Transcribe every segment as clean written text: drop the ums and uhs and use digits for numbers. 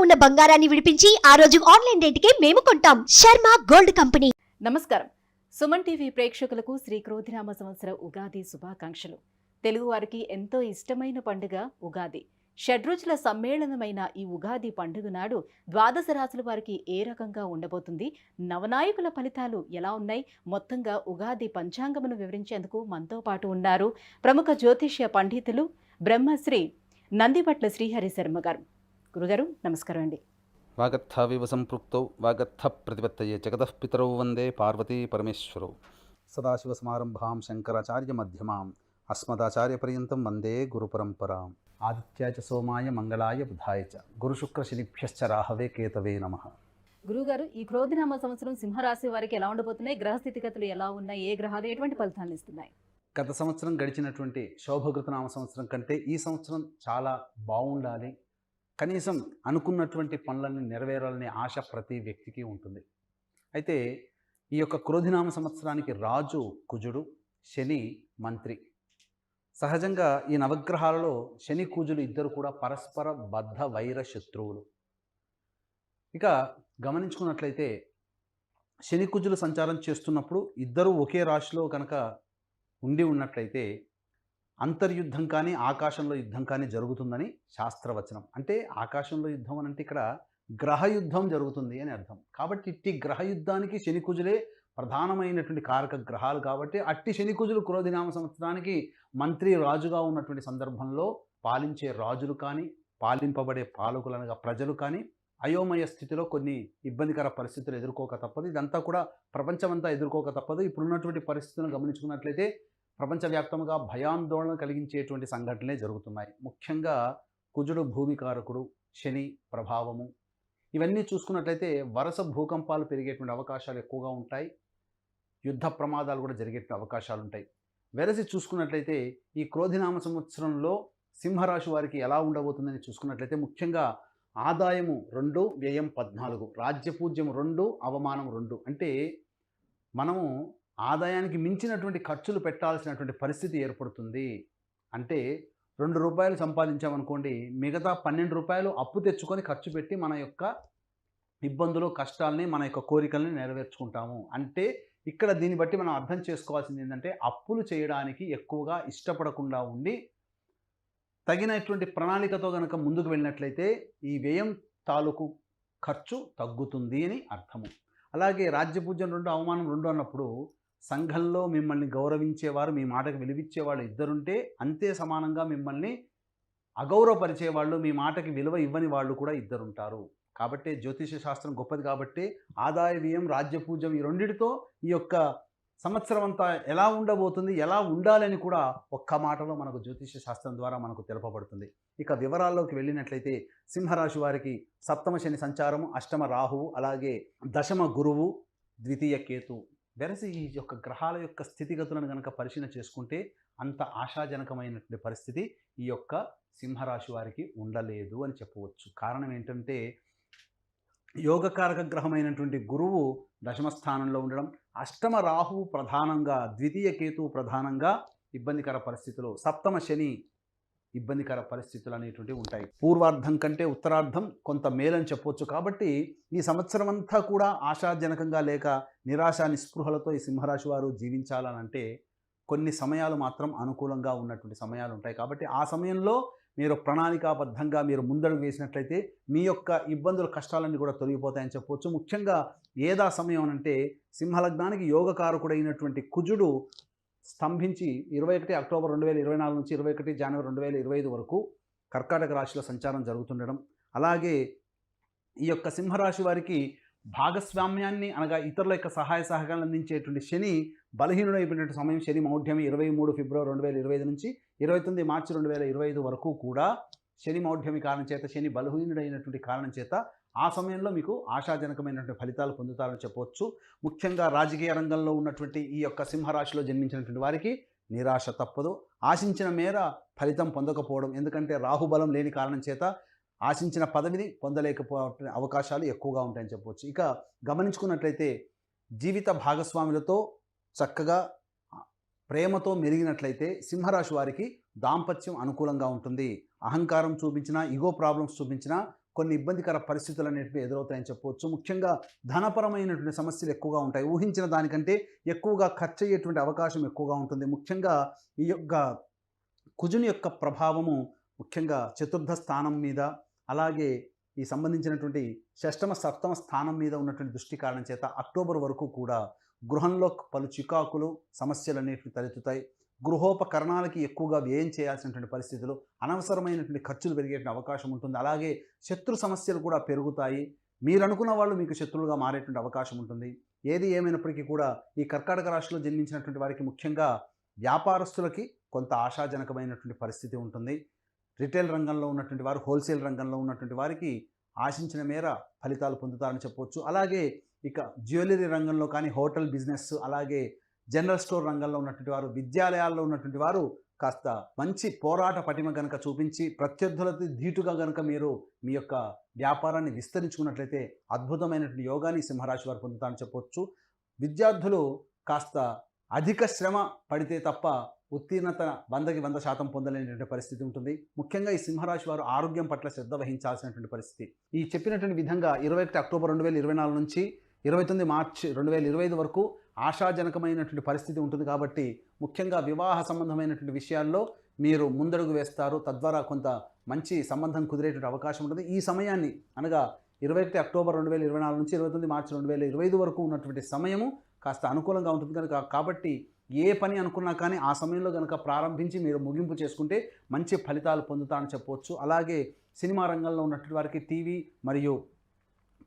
ఉన్న బంగారాన్ని విడిపించి ఆ రోజు ఆన్లైన్ రేటుకే మేము కొంటాం. Sharma gold company. నమస్కారం. సుమన్ టీవీ ప్రేక్షకులకు శ్రీ క్రోధినామ సంవత్సర ఉగాది శుభాకాంక్షలు. తెలుగు వారికి ఎంతో ఇష్టమైన పండుగ ఉగాది. షడ్రుచుల సమ్మేళనమైన ఈ ఉగాది పండుగ నాడు ద్వాదశ రాశుల వారికి ఏ రకంగా ఉండబోతుంది, నవనాయకుల ఫలితాలు ఎలా ఉన్నాయి, మొత్తంగా ఉగాది పంచాంగమును వివరించేందుకు మనతో పాటు ఉన్నారు ప్రముఖ జ్యోతిష్య పండితులు బ్రహ్మశ్రీ నందిపట్ల శ్రీహరి శర్మ గారు. గురుగారు నమస్కారం అండి. వాగర్థావివ సంపృక్తౌ వాగర్థ ప్రతిపత్తయే జగతః పితరౌ వందే పార్వతీ పరమేశ్వరౌ. సదాశివసమారంభాం శంకరాచార్య మధ్యమాం అస్మదాచార్య పర్యంతం వందే గురుపరంపరాం. ఆదిత్యాయ చ సోమాయ మంగళాయ బుధాయ చ గురుశుక్రశనిభ్యశ్చ రాహవే కేతవే నమః. గురుగారు, ఈ క్రోధినామ సంవత్సరం సింహరాశి వారికి ఎలా ఉండబోతున్నాయి, గ్రహ స్థితిగతులు ఎలా ఉన్నాయి, ఏ గ్రహాలు ఎటువంటి ఫలితాలను ఇస్తున్నాయి? గత సంవత్సరం గడిచినటువంటి శోభకృతనామ సంవత్సరం కంటే ఈ సంవత్సరం చాలా బాగుండాలి, కనీసం అనుకున్నటువంటి పనులన్నీ నెరవేరాలనే ఆశ ప్రతి వ్యక్తికి ఉంటుంది. అయితే ఈ యొక్క క్రోధినామ సంవత్సరానికి రాజు కుజుడు, శని మంత్రి. సహజంగా ఈ నవగ్రహాలలో శని కుజులు ఇద్దరు కూడా పరస్పర బద్ధ వైర శత్రువులు. ఇక గమనించుకున్నట్లయితే శని కుజులు సంచారం చేస్తున్నప్పుడు ఇద్దరు ఒకే రాశిలో కనుక ఉండి ఉన్నట్లయితే అంతర్యుద్ధం కానీ ఆకాశంలో యుద్ధం కానీ జరుగుతుందని శాస్త్రవచనం. అంటే ఆకాశంలో యుద్ధం అని అంటే ఇక్కడ గ్రహయుద్ధం జరుగుతుంది అని అర్థం. కాబట్టి ఇట్టి గ్రహయుద్ధానికి శని కుజులే ప్రధానమైనటువంటి కారక గ్రహాలు. కాబట్టి అట్టి శని కుజులు క్రోధినామ సంవత్సరానికి మంత్రి రాజుగా ఉన్నటువంటి సందర్భంలో పాలించే రాజులు కానీ పాలింపబడే పాలకులు అనగా ప్రజలు కానీ అయోమయ స్థితిలో కొన్ని ఇబ్బందికర పరిస్థితులు ఎదుర్కోక తప్పదు. ఇదంతా కూడా ప్రపంచమంతా ఎదుర్కోక తప్పదు. ఇప్పుడున్నటువంటి పరిస్థితులను గమనించుకున్నట్లయితే ప్రపంచవ్యాప్తంగా భయాందోళన కలిగించేటువంటి సంఘటనలే జరుగుతున్నాయి. ముఖ్యంగా కుజుడు భూమికారకుడు, శని ప్రభావము, ఇవన్నీ చూసుకున్నట్లయితే వరుస భూకంపాలు పెరిగేటువంటి అవకాశాలు ఎక్కువగా ఉంటాయి. యుద్ధ ప్రమాదాలు కూడా జరిగేటువంటి అవకాశాలు ఉంటాయి. వెరసి చూసుకున్నట్లయితే ఈ క్రోధినామ సంవత్సరంలో సింహరాశి వారికి ఎలా ఉండబోతుందని చూసుకున్నట్లయితే ముఖ్యంగా ఆదాయము 2, వ్యయం 14, రాజ్యపూజ్యం 2, అవమానం 2. అంటే మనము ఆదాయానికి మించినటువంటి ఖర్చులు పెట్టాల్సినటువంటి పరిస్థితి ఏర్పడుతుంది. అంటే 2 రూపాయలు సంపాదించామనుకోండి, మిగతా 12 రూపాయలు అప్పు తెచ్చుకొని ఖర్చు పెట్టి మన యొక్క ఇబ్బందులు కష్టాలని మన యొక్క కోరికల్ని నెరవేర్చుకుంటాము. అంటే ఇక్కడ దీన్ని బట్టి మనం అర్థం చేసుకోవాల్సింది ఏంటంటే అప్పులు చేయడానికి ఎక్కువగా ఇష్టపడకుండా ఉండి తగినటువంటి ప్రణాళికతో కనుక ముందుకు వెళ్ళినట్లయితే ఈ వ్యయం తాలూకు ఖర్చు తగ్గుతుంది అని అర్థము. అలాగే రాజ్యపూజ్యం 2, అవమానం 2 అన్నప్పుడు సంఘంలో మిమ్మల్ని గౌరవించేవారు, మీ మాటకు విలువిచ్చేవాళ్ళు ఇద్దరుంటే అంతే సమానంగా మిమ్మల్ని అగౌరవపరిచేవాళ్ళు, మీ మాటకి విలువ ఇవ్వని వాళ్ళు కూడా ఇద్దరుంటారు. కాబట్టి జ్యోతిష శాస్త్రం గొప్పది. కాబట్టి ఆదాయ వ్యయం రాజ్యపూజ్యం ఈ రెండిటితో ఈ యొక్క సంవత్సరం అంతా ఎలా ఉండబోతుంది, ఎలా ఉండాలని కూడా ఒక్క మాటలో మనకు జ్యోతిష శాస్త్రం ద్వారా మనకు తెలుపబడుతుంది. ఇక వివరాల్లోకి వెళ్ళినట్లయితే సింహరాశి వారికి సప్తమ శని సంచారము, అష్టమ రాహువు, అలాగే దశమ గురువు, ద్వితీయ కేతు. వెరసి ఈ యొక్క గ్రహాల యొక్క స్థితిగతులను కనుక పరిశీలన చేసుకుంటే అంత ఆశాజనకమైనటువంటి పరిస్థితి ఈ యొక్క సింహరాశి వారికి ఉండలేదు అని చెప్పవచ్చు. కారణం ఏంటంటే యోగకారక గ్రహమైనటువంటి గురువు దశమ స్థానంలో ఉండడం, అష్టమ రాహువు ప్రధానంగా, ద్వితీయ కేతువు ప్రధానంగా ఇబ్బందికర పరిస్థితులు, సప్తమ శని ఇబ్బందికర పరిస్థితులు అనేటువంటివి ఉంటాయి. పూర్వార్ధం కంటే ఉత్తరార్ధం కొంత మేలని చెప్పవచ్చు. కాబట్టి ఈ సంవత్సరం అంతా కూడా ఆశాజనకంగా లేక నిరాశ నిస్పృహలతో ఈ సింహరాశి వారు జీవించాలనంటే కొన్ని సమయాలు మాత్రం అనుకూలంగా ఉన్నటువంటి సమయాలు ఉంటాయి. కాబట్టి ఆ సమయంలో మీరు ప్రణాళికాబద్ధంగా మీరు ముందడుగు వేసినట్లయితే మీ యొక్క ఇబ్బందుల కష్టాలన్నీ కూడా తొలగిపోతాయని చెప్పవచ్చు. ముఖ్యంగా ఏదా సమయం అంటే సింహలగ్నానికి యోగకారకుడైనటువంటి కుజుడు స్తంభించి 21 అక్టోబర్ 2024 నుంచి 21 జనవరి 2025 వరకు కర్కాటక రాశిలో సంచారం జరుగుతుండడం, అలాగే ఈ యొక్క సింహరాశి వారికి భాగస్వామ్యాన్ని అనగా ఇతరుల యొక్క సహాయ సహకారాలు అందించేటువంటి శని బలహీనుడైపోయినటువంటి సమయం. శని మౌఢ్యం 23 ఫిబ్రవరి 2025 నుంచి 29 మార్చి 2025 వరకు కూడా శని మౌఢ్యమి కారణం చేత, శని బలహీనుడైనటువంటి కారణం చేత ఆ సమయంలో మీకు ఆశాజనకమైనటువంటి ఫలితాలు పొందుతారని చెప్పవచ్చు. ముఖ్యంగా రాజకీయ రంగంలో ఉన్నటువంటి ఈ యొక్క సింహరాశిలో జన్మించినటువంటి వారికి నిరాశ తప్పదు. ఆశించిన మేర ఫలితం పొందకపోవడం, ఎందుకంటే రాహుబలం లేని కారణం చేత ఆశించిన పదవిని పొందలేకపోవే అవకాశాలు ఎక్కువగా ఉంటాయని చెప్పవచ్చు. ఇక గమనించుకున్నట్లయితే జీవిత భాగస్వాములతో చక్కగా ప్రేమతో మెలిగినట్లయితే సింహరాశి వారికి దాంపత్యం అనుకూలంగా ఉంటుంది. అహంకారం చూపించినా, ఈగో ప్రాబ్లమ్స్ చూపించినా కొన్ని ఇబ్బందికర పరిస్థితులు అనేటివి ఎదురవుతాయని చెప్పవచ్చు. ముఖ్యంగా ధనపరమైనటువంటి సమస్యలు ఎక్కువగా ఉంటాయి. ఊహించిన దానికంటే ఎక్కువగా ఖర్చు అయ్యేటువంటి అవకాశం ఎక్కువగా ఉంటుంది. ముఖ్యంగా ఈ యొక్క కుజుని యొక్క ప్రభావము ముఖ్యంగా చతుర్థ స్థానం మీద, అలాగే ఈ సంబంధించినటువంటి షష్టమ సప్తమ స్థానం మీద ఉన్నటువంటి దృష్టి కారణం చేత అక్టోబర్ వరకు కూడా గృహంలో పలు చికాకులు సమస్యలు అనేటివి తలెత్తుతాయి. గృహోపకరణాలకి ఎక్కువగా వ్యయం చేయాల్సినటువంటి పరిస్థితులు, అనవసరమైనటువంటి ఖర్చులు పెరిగేటువంటి అవకాశం ఉంటుంది. అలాగే శత్రు సమస్యలు కూడా పెరుగుతాయి. మీరు అనుకున్న వాళ్ళు మీకు శత్రువులుగా మారేటువంటి అవకాశం ఉంటుంది. ఏది ఏమైనప్పటికీ కూడా ఈ కర్కాటక రాశిలో జన్మించినటువంటి వారికి ముఖ్యంగా వ్యాపారస్తులకి కొంత ఆశాజనకమైనటువంటి పరిస్థితి ఉంటుంది. రిటైల్ రంగంలో ఉన్నటువంటి వారు, హోల్సేల్ రంగంలో ఉన్నటువంటి వారికి ఆశించిన మేర ఫలితాలు పొందుతారని చెప్పవచ్చు. అలాగే ఇక జ్యువెలరీ రంగంలో కానీ, హోటల్ బిజినెస్, అలాగే జనరల్ స్టోర్ రంగంలో ఉన్నటువంటి వారు, విద్యాలయాల్లో ఉన్నటువంటి వారు కాస్త మంచి పోరాట పటిమ కనుక చూపించి ప్రత్యర్థులతో ధీటుగా కనుక మీరు మీ యొక్క వ్యాపారాన్ని విస్తరించుకున్నట్లయితే అద్భుతమైనటువంటి యోగాన్ని సింహరాశి వారు పొందుతారని చెప్పవచ్చు. విద్యార్థులు కాస్త అధిక శ్రమ పడితే తప్ప ఉత్తీర్ణత 100కి 100% పొందలేనటువంటి పరిస్థితి ఉంటుంది. ముఖ్యంగా ఈ సింహరాశి వారు ఆరోగ్యం పట్ల శ్రద్ధ వహించాల్సినటువంటి పరిస్థితి. ఈ చెప్పినటువంటి విధంగా 21 అక్టోబర్ 2024 నుంచి 29 మార్చి 2025 వరకు ఆశాజనకమైనటువంటి పరిస్థితి ఉంటుంది. కాబట్టి ముఖ్యంగా వివాహ సంబంధమైనటువంటి విషయాల్లో మీరు ముందడుగు వేస్తారు. తద్వారా కొంత మంచి సంబంధం కుదిరేటువంటి అవకాశం ఉంటుంది. ఈ సమయాన్ని అనగా 21 అక్టోబర్ 2024 నుంచి 29 మార్చి 2025 వరకు ఉన్నటువంటి సమయము కాస్త అనుకూలంగా ఉంటుంది కనుక, కాబట్టి ఏ పని అనుకున్నా కానీ ఆ సమయంలో కనుక ప్రారంభించి మీరు ముగింపు చేసుకుంటే మంచి ఫలితాలు పొందుతారని చెప్పవచ్చు. అలాగే సినిమా రంగంలో ఉన్నటువంటి వారికి, టీవీ మరియు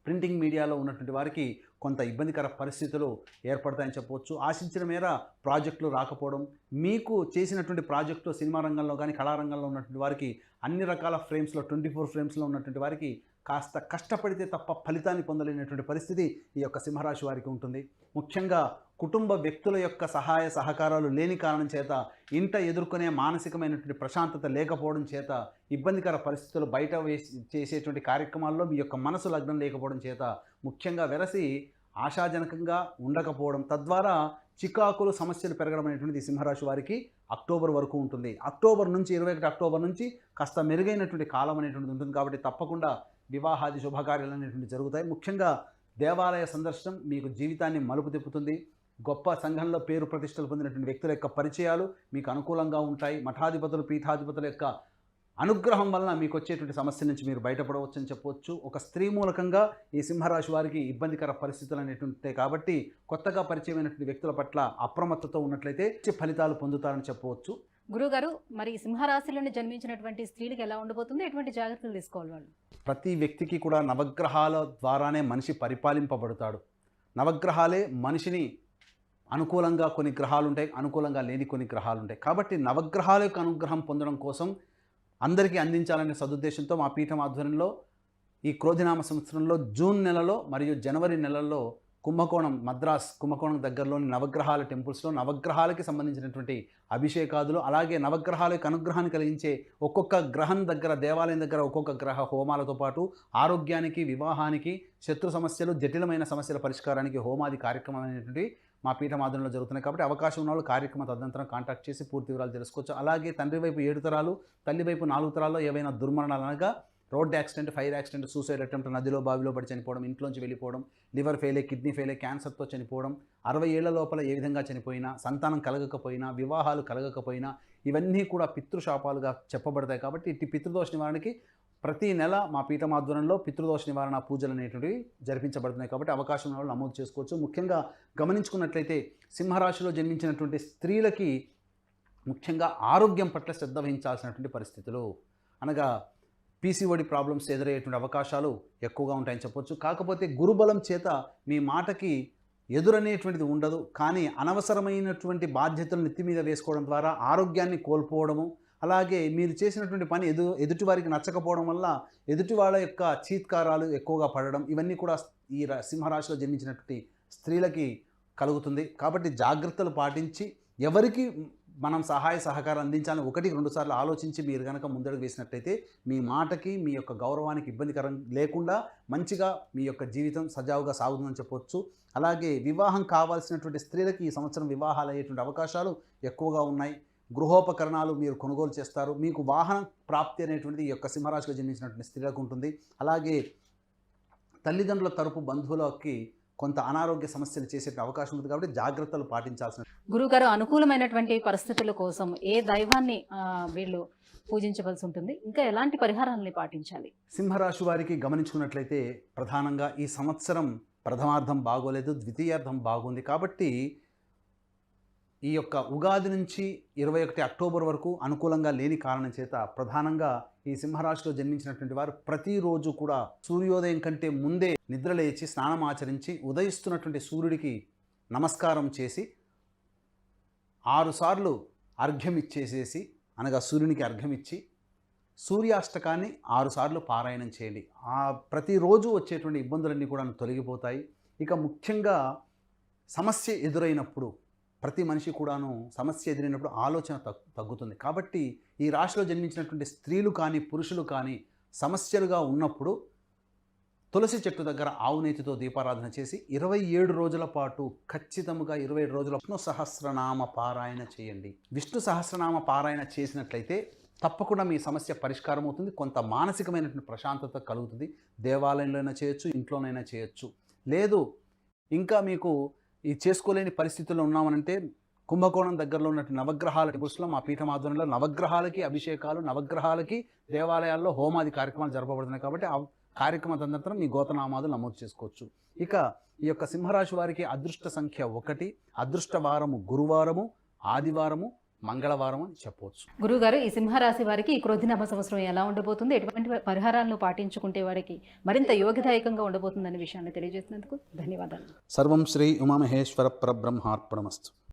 ప్రింటింగ్ మీడియాలో ఉన్నటువంటి వారికి కొంత ఇబ్బందికర పరిస్థితులు ఏర్పడతాయని చెప్పవచ్చు. ఆశించిన మేర ప్రాజెక్టులు రాకపోవడం, మీకు చేసినటువంటి ప్రాజెక్టు సినిమా రంగంలో కానీ, కళారంగంలో ఉన్నటువంటి వారికి అన్ని రకాల ఫ్రేమ్స్లో 24 ఫ్రేమ్స్లో ఉన్నటువంటి వారికి కాస్త కష్టపడితే తప్ప ఫలితాన్ని పొందలేనటువంటి పరిస్థితి ఈ యొక్క సింహరాశి వారికి ఉంటుంది. ముఖ్యంగా కుటుంబ వ్యక్తుల యొక్క సహాయ సహకారాలు లేని కారణం చేత, ఇంట ఎదుర్కొనే మానసికమైనటువంటి ప్రశాంతత లేకపోవడం చేత, ఇబ్బందికర పరిస్థితులు బయట చేసేటువంటి కార్యక్రమాల్లో మీ యొక్క మనసు లగ్నం లేకపోవడం చేత, ముఖ్యంగా వెరసి ఆశాజనకంగా ఉండకపోవడం, తద్వారా చికాకులు సమస్యలు పెరగడం అనేటువంటిది సింహరాశి వారికి అక్టోబర్ వరకు ఉంటుంది. అక్టోబర్ నుంచి 21 అక్టోబర్ నుంచి కాస్త మెరుగైనటువంటి కాలం అనేటువంటిది ఉంటుంది. కాబట్టి తప్పకుండా వివాహాది శుభకార్యాలు అనేటువంటి జరుగుతాయి. ముఖ్యంగా దేవాలయ సందర్శనం మీకు జీవితాన్ని మలుపు తిప్పుతుంది. గొప్ప సంఘంలో పేరు ప్రతిష్టలు పొందినటువంటి వ్యక్తుల యొక్క పరిచయాలు మీకు అనుకూలంగా ఉంటాయి. మఠాధిపతులు, పీఠాధిపతుల యొక్క అనుగ్రహం వలన మీకు వచ్చేటువంటి సమస్య నుంచి మీరు బయటపడవచ్చు అని చెప్పవచ్చు. ఒక స్త్రీ మూలకంగా ఈ సింహరాశి వారికి ఇబ్బందికర పరిస్థితులు అనేటువంటి కాబట్టి కొత్తగా పరిచయమైనటువంటి వ్యక్తుల పట్ల అప్రమత్తతో ఉన్నట్లయితే ఫలితాలు పొందుతారని చెప్పవచ్చు. గురుగారు, మరి సింహరాశిలోని జన్మించినటువంటి స్త్రీలకు ఎలా ఉండబోతుంది, ఎటువంటి జాగ్రత్తలు తీసుకోవాలి వాళ్ళు? ప్రతి వ్యక్తికి కూడా నవగ్రహాల ద్వారానే మనిషి పరిపాలింపబడతాడు. నవగ్రహాలే మనిషిని అనుకూలంగా కొన్ని గ్రహాలు ఉంటాయి, అనుకూలంగా లేని కొన్ని గ్రహాలు ఉంటాయి. కాబట్టి నవగ్రహాల యొక్క అనుగ్రహం పొందడం కోసం అందరికీ అందించాలనే సదుద్దేశంతో మా పీఠం ఆధ్వర్యంలో ఈ క్రోధినామ సంవత్సరంలో జూన్ నెలలో మరియు జనవరి నెలల్లో కుంభకోణం, మద్రాస్ కుంభకోణం దగ్గరలోని నవగ్రహాల టెంపుల్స్లో నవగ్రహాలకి సంబంధించినటువంటి అభిషేకాదులు, అలాగే నవగ్రహాలకు అనుగ్రహాన్ని కలిగించే ఒక్కొక్క గ్రహం దగ్గర, దేవాలయం దగ్గర ఒక్కొక్క గ్రహ హోమాలతో పాటు ఆరోగ్యానికి, వివాహానికి, శత్రు సమస్యలు, జటిలమైన సమస్యల పరిష్కారానికి హోమాది కార్యక్రమాలు అనేటువంటి మా పీఠం ఆధ్వర్యంలో జరుగుతున్నాయి. కాబట్టి అవకాశం ఉన్న వాళ్ళు కార్యక్రమ తదనంతరం కాంటాక్ట్ చేసి పూర్తి వివరాలు తెలుసుకోవచ్చు. అలాగే తండ్రి వైపు 7 తరాలు, తల్లి వైపు 4 తరాల్లో ఏవైనా దుర్మరణాలు అనగా road accident, fire accident, suicide attempt, నదిలో బావిలో పడి చనిపోవడం, ఇంట్లోంచి వెళ్ళిపోవడం, లివర్ ఫెయిలే, కిడ్నీ ఫెయిలే, క్యాన్సర్తో చనిపోవడం, 60 ఏళ్ల లోపల ఏ విధంగా చనిపోయినా, సంతానం కలగకపోయినా, వివాహాలు కలగకపోయినా ఇవన్నీ కూడా పితృశాపాలుగా చెప్పబడతాయి. కాబట్టి ఇట్టి పితృదోష నివారణకి ప్రతి నెల మా పీఠం ఆధ్వర్యంలో పితృదోష నివారణ పూజలు అనేటువంటివి జరిపించబడుతున్నాయి. కాబట్టి అవకాశం ఉన్న వాళ్ళు నమోదు చేసుకోవచ్చు. ముఖ్యంగా గమనించుకున్నట్లయితే సింహరాశిలో జన్మించినటువంటి స్త్రీలకి ముఖ్యంగా ఆరోగ్యం పట్ల శ్రద్ధ వహించాల్సినటువంటి పరిస్థితులు అనగా పీసీఓడి ప్రాబ్లమ్స్ ఎదురయ్యేటువంటి అవకాశాలు ఎక్కువగా ఉంటాయని చెప్పొచ్చు. కాకపోతే గురుబలం చేత మీ మాటకి ఎదురనేటువంటిది ఉండదు. కానీ అనవసరమైనటువంటి బాధ్యతలు నెత్తి మీద వేసుకోవడం ద్వారా ఆరోగ్యాన్ని కోల్పోవడము, అలాగే మీరు చేసినటువంటి పని ఎదుటి వారికి నచ్చకపోవడం వల్ల ఎదుటి వాళ్ళ యొక్క చీత్కారాలు ఎక్కువగా పడడం, ఇవన్నీ కూడా ఈ సింహరాశిలో జన్మించినటువంటి స్త్రీలకి కలుగుతుంది. కాబట్టి జాగ్రత్తలు పాటించి ఎవరికి మనం సహాయ సహకారం అందించాలని 1-2 సార్లు ఆలోచించి మీరు కనుక ముందడుగు వేసినట్లయితే మీ మాటకి, మీ యొక్క గౌరవానికి ఇబ్బందికరం లేకుండా మంచిగా మీ యొక్క జీవితం సజావుగా సాగుతుందని చెప్పవచ్చు. అలాగే వివాహం కావాల్సినటువంటి స్త్రీలకి ఈ సంవత్సరం వివాహాలు అయ్యేటువంటి అవకాశాలు ఎక్కువగా ఉన్నాయి. గృహోపకరణాలు మీరు కొనుగోలు చేస్తారు. మీకు వాహన ప్రాప్తి అనేటువంటిది ఈ యొక్క సింహరాశిలో జన్మించినటువంటి స్త్రీలకు ఉంటుంది. అలాగే తల్లిదండ్రుల తరపు బంధువులకి కొంత అనారోగ్య సమస్యలు చేసే అవకాశం ఉంది కాబట్టి జాగ్రత్తలు పాటించాల్సిన. గురుగారు, అనుకూలమైనటువంటి పరిస్థితుల కోసం ఏ దైవాన్ని వీళ్ళు పూజించవలసి ఉంటుంది, ఇంకా ఎలాంటి పరిహారాలని పాటించాలి? సింహరాశి వారికి గమనించుకున్నట్లయితే ప్రధానంగా ఈ సంవత్సరం ప్రథమార్థం బాగోలేదు, ద్వితీయార్థం బాగుంది. కాబట్టి ఈ యొక్క ఉగాది నుంచి 21 అక్టోబర్ వరకు అనుకూలంగా లేని కారణం చేత ప్రధానంగా ఈ సింహరాశిలో జన్మించినటువంటి వారు ప్రతిరోజు కూడా సూర్యోదయం కంటే ముందే నిద్రలేచి స్నానం ఆచరించి ఉదయిస్తున్నటువంటి సూర్యుడికి నమస్కారం చేసి 6 సార్లు అర్ఘ్యం ఇచ్చేసేసి, అనగా సూర్యునికి అర్ఘ్యం ఇచ్చి సూర్యాష్టకాన్ని 6 సార్లు పారాయణం చేయండి. ఆ ప్రతిరోజు వచ్చేటువంటి ఇబ్బందులన్నీ కూడా తొలగిపోతాయి. ఇక ముఖ్యంగా సమస్య ఎదురైనప్పుడు, ప్రతి మనిషి కూడాను సమస్య ఎదురైనప్పుడు ఆలోచన తగ్గుతుంది. కాబట్టి ఈ రాశిలో జన్మించినటువంటి స్త్రీలు కానీ పురుషులు కానీ సమస్యలుగా ఉన్నప్పుడు తులసి చెట్టు దగ్గర ఆవు నేతితో దీపారాధన చేసి 27 రోజుల పాటు ఖచ్చితంగా 27 రోజుల విష్ణు సహస్రనామ పారాయణ చేయండి. విష్ణు సహస్రనామ పారాయణ చేసినట్లయితే తప్పకుండా మీ సమస్య పరిష్కారం అవుతుంది. కొంత మానసికమైనటువంటి ప్రశాంతత కలుగుతుంది. దేవాలయంలోనైనా చేయొచ్చు, ఇంట్లోనైనా చేయొచ్చు. లేదు ఇంకా మీకు ఈ చేసుకోలేని పరిస్థితుల్లో ఉన్నామనంటే కుంభకోణం దగ్గరలో ఉన్నటువంటి నవగ్రహాల టెంపుల్స్లో మా పీఠం ఆధ్వర్యంలో నవగ్రహాలకి అభిషేకాలు, నవగ్రహాలకి దేవాలయాల్లో హోమాది కార్యక్రమాలు జరపబడుతున్నాయి. కాబట్టి ఆ కార్యక్రమ తదనంతరం మీ గోతనామాదులు నమోదు చేసుకోవచ్చు. ఇక ఈ యొక్క సింహరాశి వారికి అదృష్ట సంఖ్య 1, అదృష్ట వారము గురువారము, ఆదివారము, మంగళవారం అని చెప్పవచ్చు. గురుగారు, ఈ సింహరాశి వారికి ఈ క్రోధినామ సంవత్సరం ఎలా ఉండబోతుంది, ఎటువంటి పరిహారాలను పాటించుకుంటే వారికి మరింత యోగదాయకంగా ఉండబోతుందనే విషయాన్ని తెలియజేసినందుకు ధన్యవాదాలు. సర్వం శ్రీ ఉమామహేశ్వర పరబ్రహ్మార్పణమస్తు.